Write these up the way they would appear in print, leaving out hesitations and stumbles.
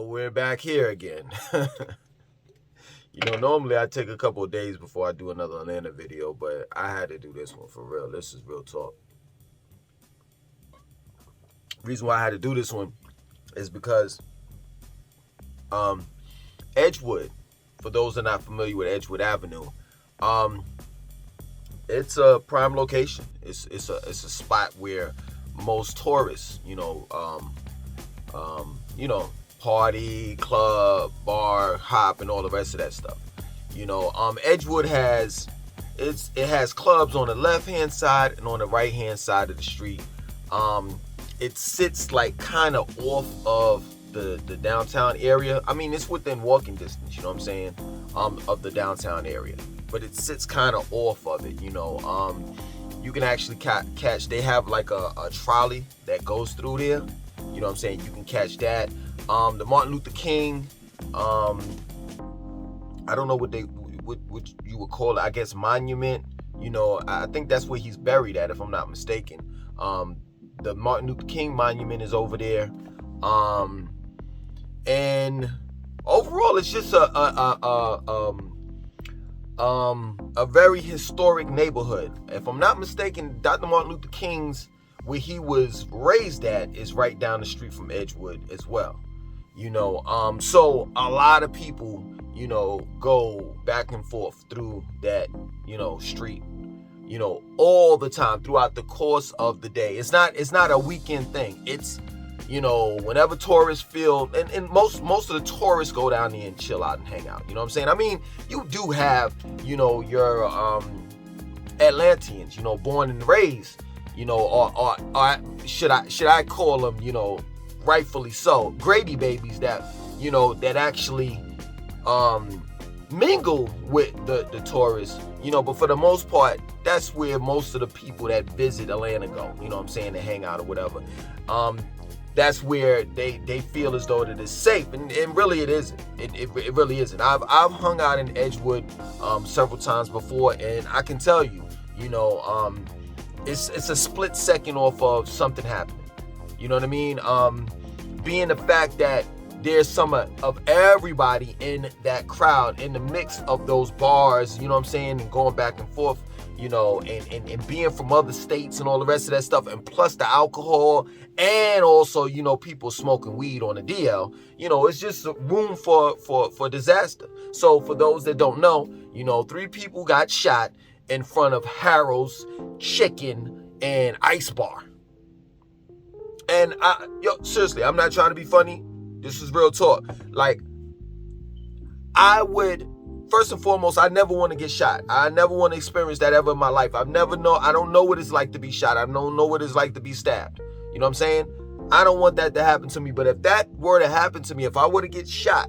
we're back here again. Normally I take a couple of days before I do another Atlanta video, but I had to do this one for real. This is real talk. Reason why I had to do this one is because Edgewood, for those that are not familiar with Edgewood Avenue, it's a prime location. It's a spot where most tourists, party, club, bar, hop, and all the rest of that stuff. Edgewood has clubs on the left hand side and on the right hand side of the street. It sits like kind of off of the downtown area. I mean, it's within walking distance, of the downtown area, but it sits kind of off of it. You can actually catch. They have like a trolley that goes through there. You can catch that. The Martin Luther King, I don't know what you would call it. I guess monument. I think that's where he's buried at, if I'm not mistaken. The Martin Luther King monument is over there. And overall, it's just a very historic neighborhood. If I'm not mistaken, Dr. Martin Luther King's, where he was raised at, is right down the street from Edgewood as well. So a lot of people, go back and forth through that, street, all the time throughout the course of the day. It's not a weekend thing. It's, whenever tourists feel, and most of the tourists go down there and chill out and hang out. I mean, you do have, your Atlanteans, born and raised, or should I call them, rightfully so, Grady babies that, that actually mingle with the tourists, but for the most part, that's where most of the people that visit Atlanta go, to hang out or whatever. That's where they feel as though that it's safe, and really it isn't. It really isn't. I've hung out in Edgewood several times before, and I can tell you, it's a split second off of something happening. You know what I mean? Being the fact that there's some of everybody in that crowd, in the mix of those bars, and going back and forth, and being from other states and all the rest of that stuff, and plus the alcohol, and also, people smoking weed on the DL, it's just room for disaster. So for those that don't know, 3 people got shot in front of Harold's Chicken and Ice Bar. And seriously, I'm not trying to be funny. This is real talk. Like, I would, first and foremost, I never want to get shot. I never want to experience that ever in my life. I don't know what it's like to be shot. I don't know what it's like to be stabbed. You know what I'm saying? I don't want that to happen to me. But if that were to happen to me, if I were to get shot,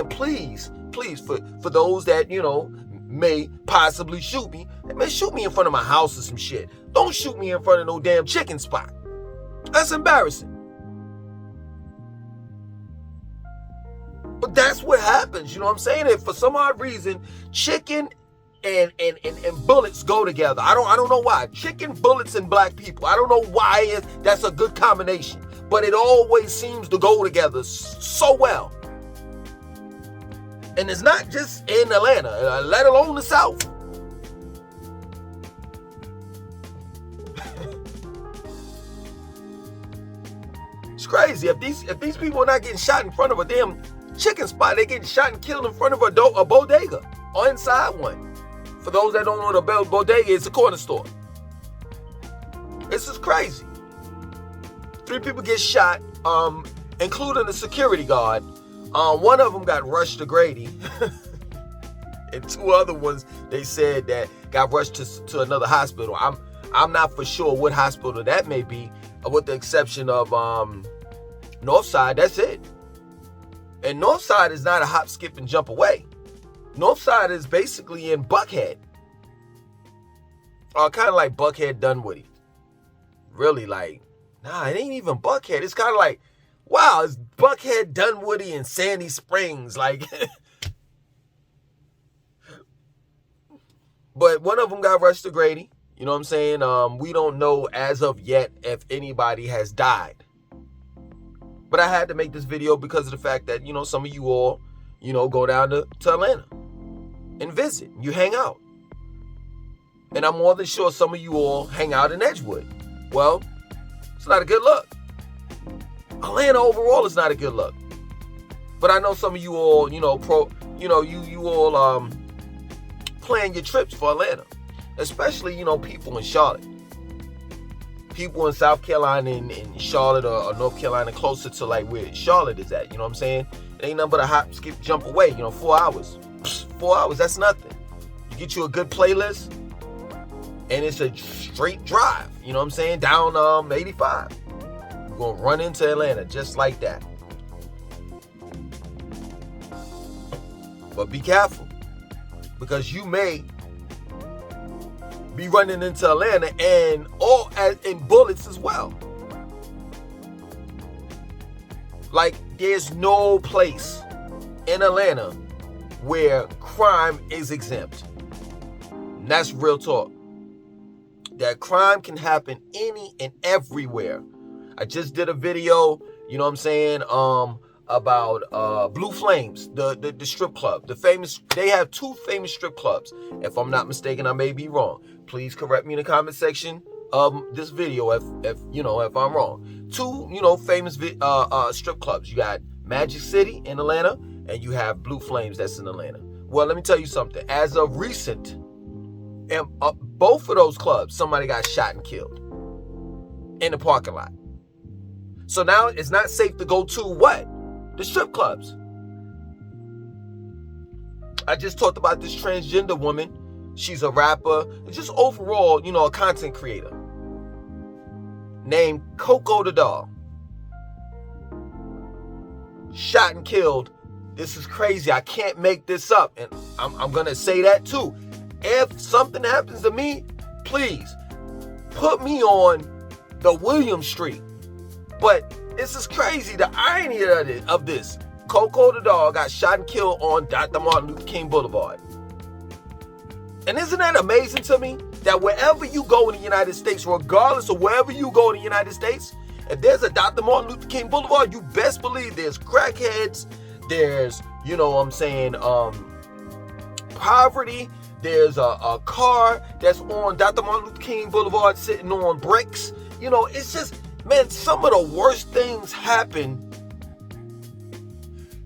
please, for those that, may possibly shoot me, man, shoot me in front of my house or some shit. Don't shoot me in front of no damn chicken spot. That's embarrassing. But that's what happens, If for some odd reason, chicken and bullets go together. I don't know why. Chicken, bullets, and black people. I don't know why that's a good combination. But it always seems to go together so well. And it's not just in Atlanta, let alone the South. It's crazy. If these people are not getting shot in front of a damn chicken spot, they're getting shot and killed in front of a bodega or inside one. For those that don't know what a bodega, it's a corner store. This is crazy. 3 people get shot, including the security guard. One of them got rushed to Grady, and 2 other ones, they said, that got rushed to another hospital. I'm not for sure what hospital that may be, with the exception of Northside. That's it. And Northside is not a hop, skip, and jump away. Northside is basically in Buckhead. Kind of like Buckhead, Dunwoody. Really, like, nah, it ain't even Buckhead. It's kind of like, wow, it's Buckhead, Dunwoody, and Sandy Springs. Like, but one of them got rushed to Grady. You know what I'm saying? We don't know as of yet if anybody has died. But I had to make this video because of the fact that, some of you all, go down to Atlanta and visit. You hang out. And I'm more than sure some of you all hang out in Edgewood. Well, it's not a good look. Atlanta overall is not a good look. But I know some of you all, you all plan your trips for Atlanta. Especially, people in Charlotte. People in South Carolina and Charlotte or North Carolina closer to like where Charlotte is at. You know what I'm saying? It ain't nothing but a hop, skip, jump away. 4 hours. 4 hours, that's nothing. You get you a good playlist and it's a straight drive. You know what I'm saying? Down 85. You're going to run into Atlanta just like that. But be careful because you may be running into Atlanta and bullets as well. Like, there's no place in Atlanta where crime is exempt. And that's real talk. That crime can happen any and everywhere. I just did a video, you know what I'm saying, about Blue Flames, the strip club. They have 2 famous strip clubs. If I'm not mistaken, I may be wrong. Please correct me in the comment section of this video if I'm wrong. 2, famous strip clubs. You got Magic City in Atlanta, and you have Blue Flames that's in Atlanta. Well, let me tell you something. As of recent, both of those clubs, somebody got shot and killed in the parking lot. So now it's not safe to go to what? The strip clubs. I just talked about this transgender woman. She's a rapper, and just overall, a content creator named Coco The Dog. Shot and killed. This is crazy. I can't make this up. And I'm going to say that too. If something happens to me, please put me on the William Street. But this is crazy. The irony of this. Coco the Dog got shot and killed on Dr. Martin Luther King Boulevard. And isn't that amazing to me? That wherever you go in the United States, regardless of wherever you go in the United States, if there's a Dr. Martin Luther King Boulevard, you best believe there's crackheads, there's, poverty, there's a car that's on Dr. Martin Luther King Boulevard sitting on bricks. It's just, man, some of the worst things happen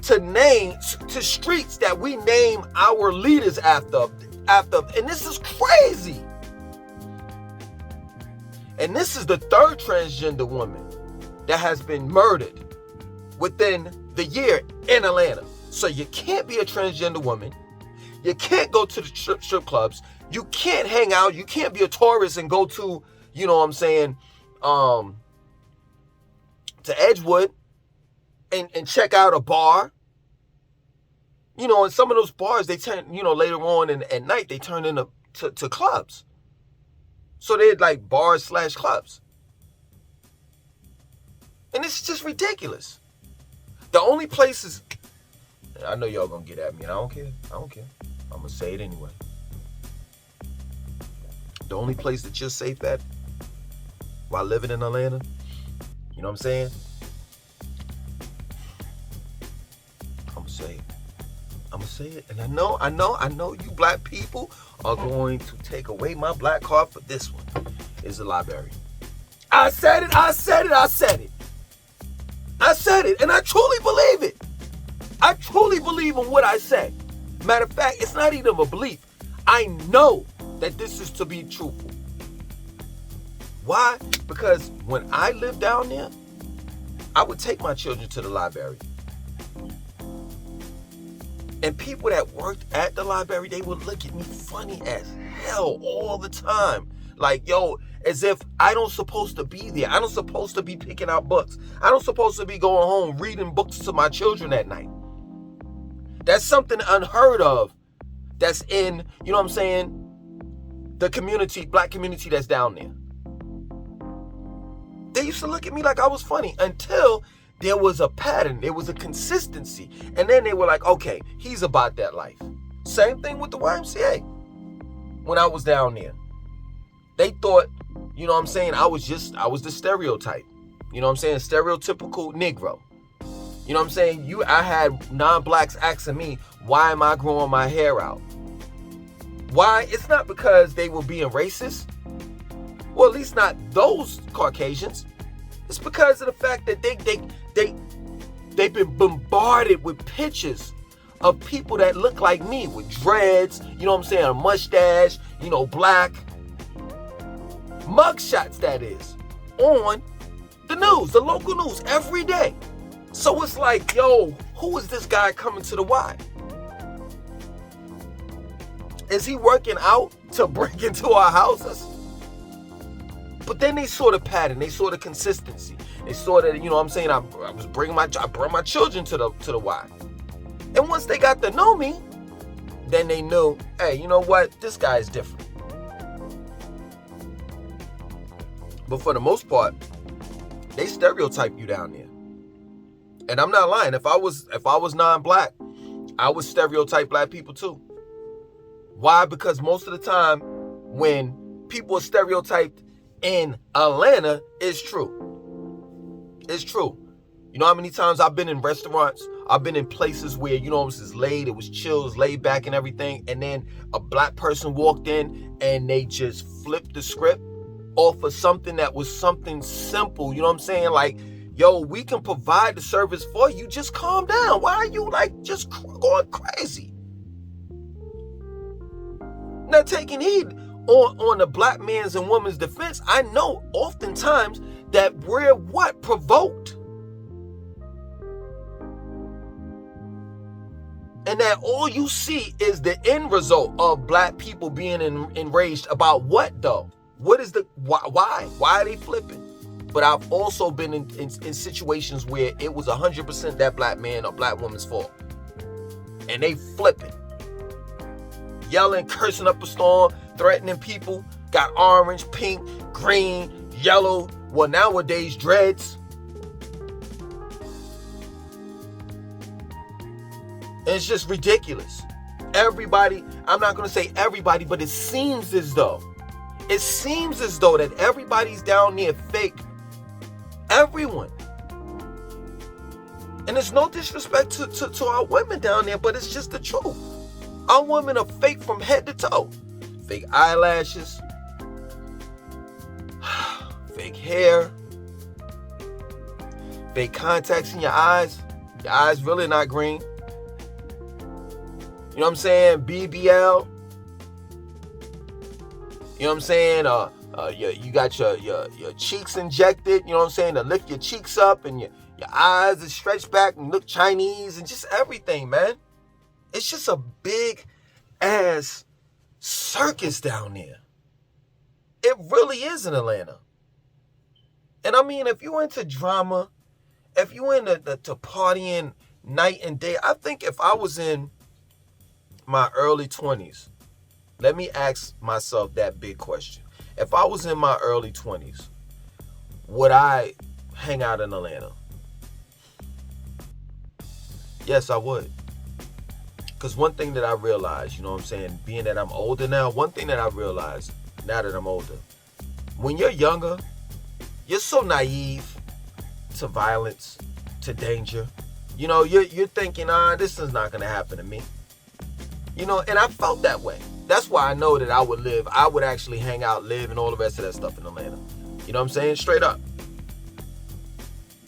to streets that we name our leaders after, and this is crazy. And this is the 3rd transgender woman that has been murdered within the year in Atlanta. So you can't be a transgender woman. You can't go to the strip clubs. You can't hang out. You can't be a tourist and go to, to Edgewood and check out a bar. And some of those bars, they turn, later on at night, they turn into to clubs. So they're like bars / clubs. And it's just ridiculous. The only places, I know y'all gonna get at me, and I don't care. I'm gonna say it anyway. The only place that you're safe at while living in Atlanta, you know what I'm saying? I'm gonna say it. And I know you black people are going to take away my black card for this one. Is the library. I said it. And I truly believe it. I truly believe in what I say. Matter of fact, it's not even a belief. I know that this is to be truthful. Why? Because when I lived down there, I would take my children to the library. And people that worked at the library, they would look at me funny as hell all the time. Like, as if I don't supposed to be there. I don't supposed to be picking out books. I don't supposed to be going home reading books to my children at night. That's something unheard of. That's in, the community, black community that's down there. They used to look at me like I was funny until there was a pattern. There was a consistency. And then they were like, okay, he's about that life. Same thing with the YMCA. When I was down there, they thought, I was the stereotype. Stereotypical Negro. You know what I'm saying? I had non-blacks asking me, why am I growing my hair out? Why? It's not because they were being racist. Well, at least not those Caucasians. It's because of the fact that they've been bombarded with pictures of people that look like me with dreads, you know what I'm saying, a mustache, black. Mugshots, that is, on the news, the local news, every day. So it's like, yo, who is this guy coming to the Y? Is he working out to break into our houses? But then they saw the pattern, they saw the consistency. They saw that, I brought my children to the Y. And once they got to know me, then they knew, hey, you know what? This guy is different. But for the most part, they stereotype you down there. And I'm not lying. If I was non-black, I would stereotype black people too. Why? Because most of the time when people are stereotyped in Atlanta, it's true. It's true. You know how many times I've been in restaurants, I've been in places where, it was it was chill, it was laid back and everything, and then a black person walked in and they just flipped the script off of something that was something simple, you know what I'm saying? Like, yo, we can provide the service for you, just calm down. Why are you just going crazy? Now, taking heed on the black man's and woman's defense, I know oftentimes that we're provoked. And that all you see is the end result of black people being enraged about what, though? What is why? Why are they flipping? But I've also been in situations where it was 100% that black man or black woman's fault. And they flipping. Yelling, cursing up a storm, threatening people, got orange, pink, green, yellow, well, nowadays, dreads. And it's just ridiculous. Everybody, I'm not going to say everybody, but it seems as though that everybody's down there fake. Everyone. And it's no disrespect to our women down there, but it's just the truth. Our women are fake from head to toe. Fake eyelashes, fake hair, fake contacts in your eyes. Your eyes really not green. You know what I'm saying? BBL. You know what I'm saying? You got your cheeks injected. You know what I'm saying? To lift your cheeks up and your eyes are stretched back and look Chinese and just everything, man. It's just a big ass circus down there. It really is in Atlanta. And I mean, if you're into drama, if you're into to partying night and day, I think if I was in my early 20s, let me ask myself that big question. If I was in my early 20s, would I hang out in Atlanta? Yes, I would. Because one thing that I realized, you know what I'm saying, being that I'm older now, one thing that I realized now that I'm older, when you're younger, you're so naive to violence, to danger. You know, you're thinking, this is not going to happen to me. You know, and I felt that way. That's why I know that I would actually hang out, live, and all the rest of that stuff in Atlanta. You know what I'm saying? Straight up.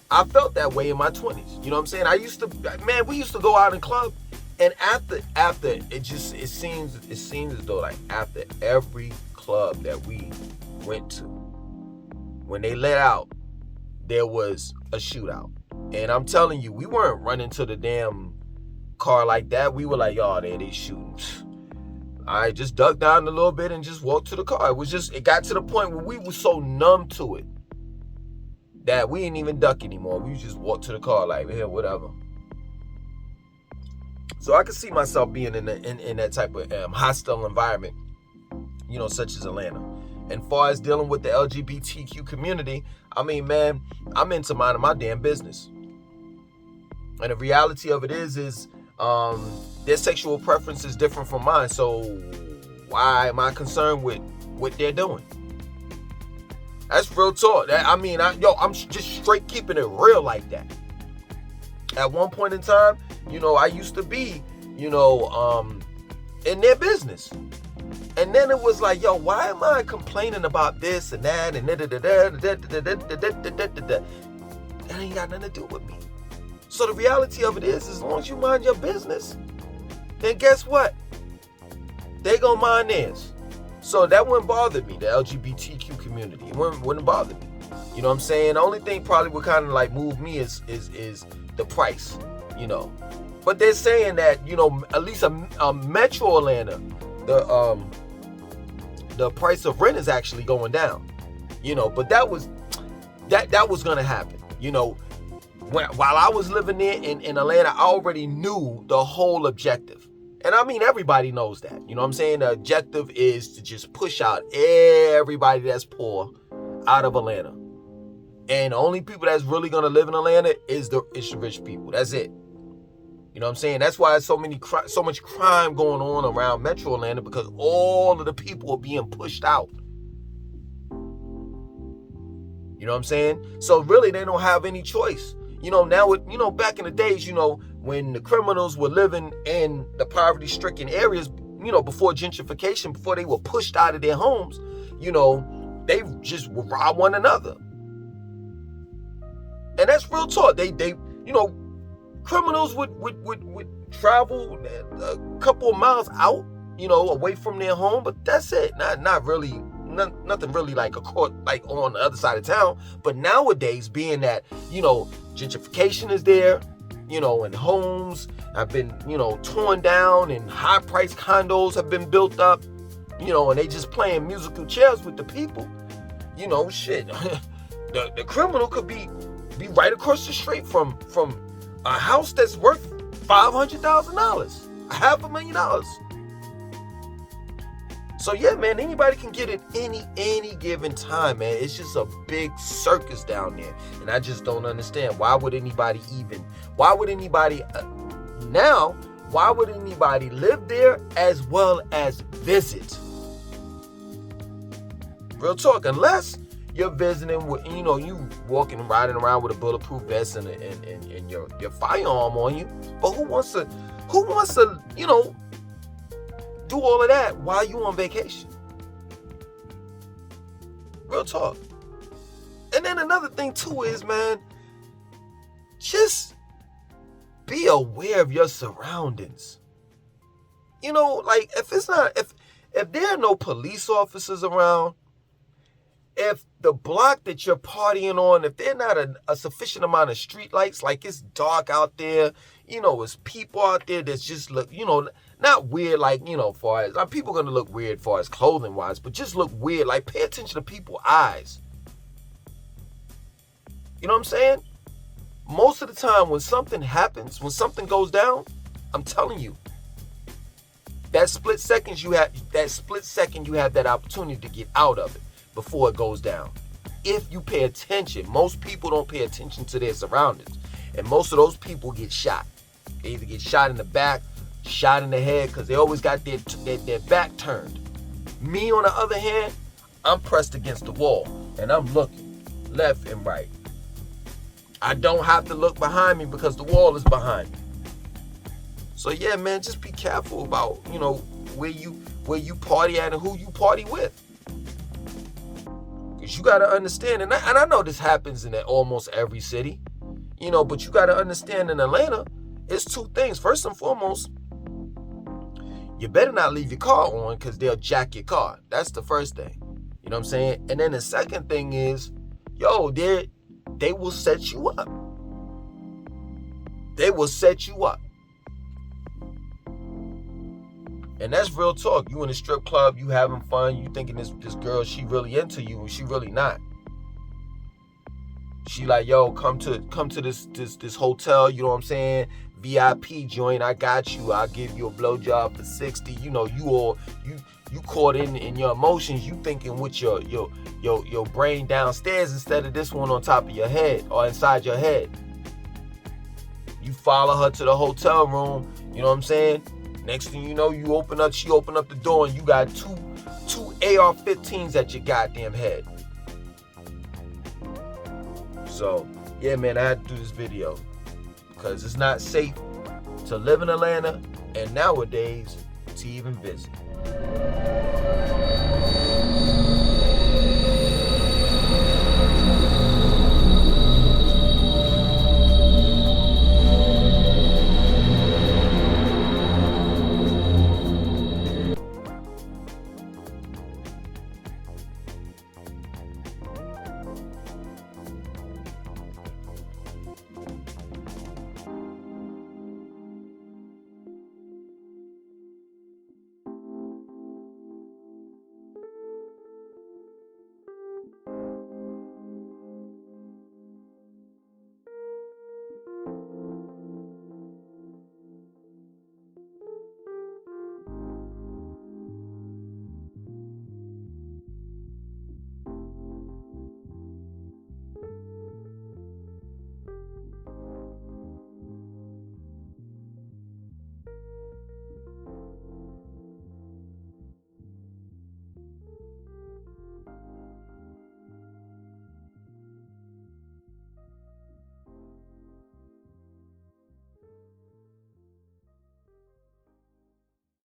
I felt that way in my 20s. You know what I'm saying? We used to go out in club. And after it seems as though like after every club that we went to, when they let out, there was a shootout. And I'm telling you, we weren't running to the damn car like that. We were like, y'all, they shooting. I just ducked down a little bit and just walked to the car. It got to the point where we were so numb to it that we didn't even duck anymore. We just walked to the car like, here, whatever. So I could see myself being in that type of hostile environment, you know, such as Atlanta. And far as dealing with the LGBTQ community, I mean, man, I'm into minding my damn business. And the reality of it is their sexual preference is different from mine. So why am I concerned with what they're doing? That's real talk. I'm just straight keeping it real like that. at one point in time, I used to be, in their business. And then it was like, yo, why am I complaining about this and that and that ain't got nothing to do with me. So the reality of it is, as long as you mind your business, then guess what? They gonna mind theirs. So that wouldn't bother me, the LGBTQ community. It wouldn't bother me. You know what I'm saying? The only thing probably would kind of like move me is the price, But they're saying that, at least a Metro Atlanta, the price of rent is actually going down. But that was gonna happen. While I was living there in Atlanta, I already knew the whole objective. And I mean, everybody knows that. You know what I'm saying? The objective is to just push out everybody that's poor out of Atlanta. And the only people that's really going to live in Atlanta is the rich people. That's it. You know what I'm saying? That's why there's so much crime going on around Metro Atlanta, because all of the people are being pushed out. You know what I'm saying? So really, they don't have any choice. Now, back in the days, when the criminals were living in the poverty-stricken areas, before gentrification, before they were pushed out of their homes, they just would rob one another. And that's real talk. They criminals would travel a couple of miles out, away from their home, but that's it. Not really, nothing really like like on the other side of town. But nowadays, being that, gentrification is there, and homes have been, torn down, and high-priced condos have been built up, and they just playing musical chairs with the people, shit. The criminal could be right across the street from a house that's worth $500,000, $500,000. So yeah, man, anybody can get it any given time, man. It's just a big circus down there, and I just don't understand. Why would anybody live there as well as visit? Real talk, unless you're visiting with, you walking and riding around with a bulletproof vest and your firearm on you. But who wants to, do all of that while you on vacation? Real talk. And then another thing too is, man, just be aware of your surroundings. Like if there are no police officers around, if the block that you're partying on, if they're not a sufficient amount of street lights, like it's dark out there, it's people out there that's just look, not weird, like, far as, people going to look weird far as clothing wise, but just look weird, like pay attention to people's eyes. You know what I'm saying? Most of the time when something happens, when something goes down, I'm telling you, that split second you have that opportunity to get out of it before it goes down. If you pay attention, most people don't pay attention to their surroundings. And most of those people get shot. They either get shot in the back, shot in the head, because they always got their back turned. Me, on the other hand, I'm pressed against the wall, and I'm looking left and right. I don't have to look behind me because the wall is behind me. So yeah, man, just be careful about, where you party at and who you party with. Because you got to understand, and I know this happens in almost every city, but you got to understand, in Atlanta, it's two things. First and foremost, you better not leave your car on, because they'll jack your car. That's the first thing. You know what I'm saying? And then the second thing is, they will set you up. They will set you up. And that's real talk. You in a strip club, you having fun, you thinking this girl, she really into you, and she really not. She like, yo, come to this hotel, you know what I'm saying? VIP joint, I got you. I'll give you a blowjob for 60. You caught in your emotions. You thinking with your brain downstairs instead of this one on top of your head or inside your head. You follow her to the hotel room. You know what I'm saying? Next thing you know, she open up the door, and you got two AR-15s at your goddamn head. So, yeah, man, I had to do this video. because it's not safe to live in Atlanta and nowadays to even visit.